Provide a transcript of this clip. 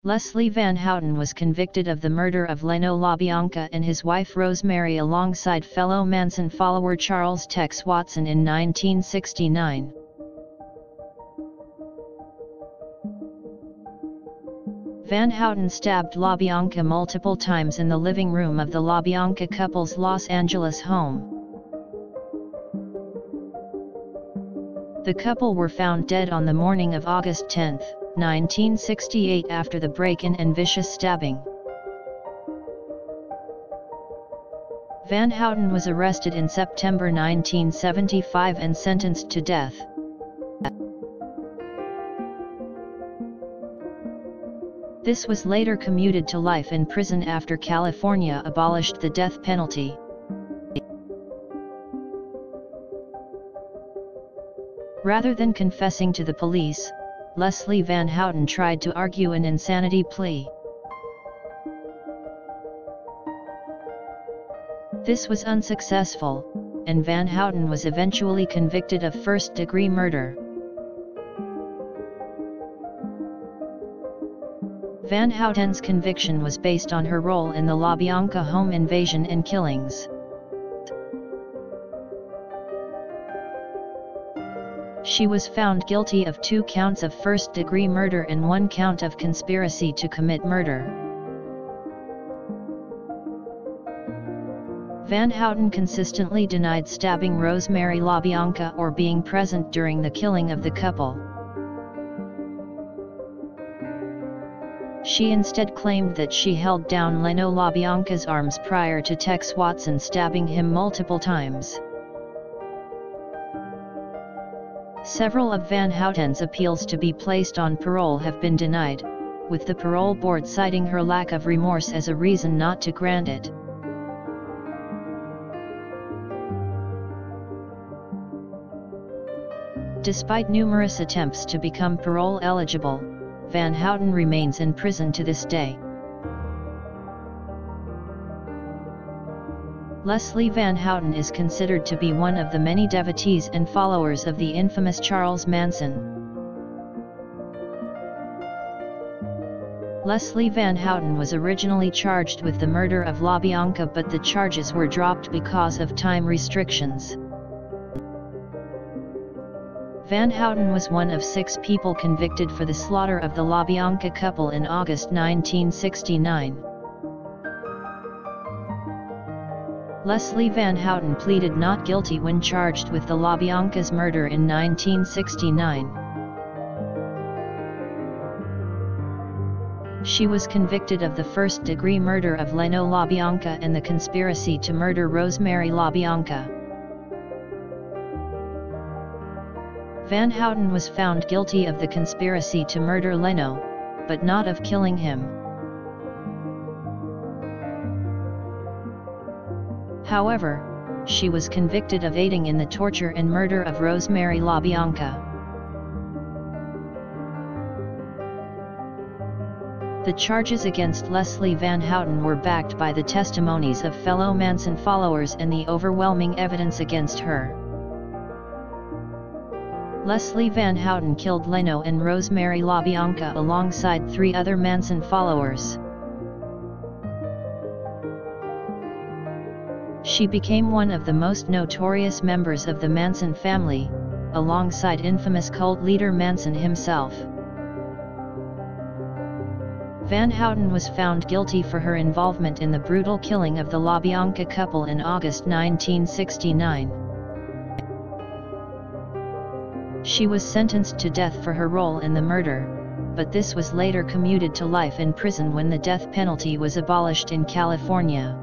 Leslie Van Houten was convicted of the murder of Leno LaBianca and his wife Rosemary alongside fellow Manson follower Charles Tex Watson in 1969. Van Houten stabbed LaBianca multiple times in the living room of the LaBianca couple's Los Angeles home. The couple were found dead on the morning of August 10, 1968 after the break-in and vicious stabbing. Van Houten was arrested in September 1975 and sentenced to death. This was later commuted to life in prison after California abolished the death penalty. Rather than confessing to the police, Leslie Van Houten tried to argue an insanity plea. This was unsuccessful, and Van Houten was eventually convicted of first-degree murder. Van Houten's conviction was based on her role in the LaBianca home invasion and killings. She was found guilty of 2 counts of first-degree murder and 1 count of conspiracy to commit murder. Van Houten consistently denied stabbing Rosemary LaBianca or being present during the killing of the couple. She instead claimed that she held down Leno LaBianca's arms prior to Tex Watson stabbing him multiple times. Several of Van Houten's appeals to be placed on parole have been denied, with the parole board citing her lack of remorse as a reason not to grant it. Despite numerous attempts to become parole eligible, Van Houten remains in prison to this day. Leslie Van Houten is considered to be one of the many devotees and followers of the infamous Charles Manson. Leslie Van Houten was originally charged with the murder of LaBianca, but the charges were dropped because of time restrictions. Van Houten was one of 6 people convicted for the slaughter of the LaBianca couple in August 1969. Leslie Van Houten pleaded not guilty when charged with the LaBianca's murder in 1969. She was convicted of the first-degree murder of Leno LaBianca and the conspiracy to murder Rosemary LaBianca. Van Houten was found guilty of the conspiracy to murder Leno, but not of killing him. However, she was convicted of aiding in the torture and murder of Rosemary LaBianca. The charges against Leslie Van Houten were backed by the testimonies of fellow Manson followers and the overwhelming evidence against her. Leslie Van Houten killed Leno and Rosemary LaBianca alongside 3 other Manson followers. She became one of the most notorious members of the Manson family, alongside infamous cult leader Manson himself. Van Houten was found guilty for her involvement in the brutal killing of the LaBianca couple in August 1969. She was sentenced to death for her role in the murder, but this was later commuted to life in prison when the death penalty was abolished in California.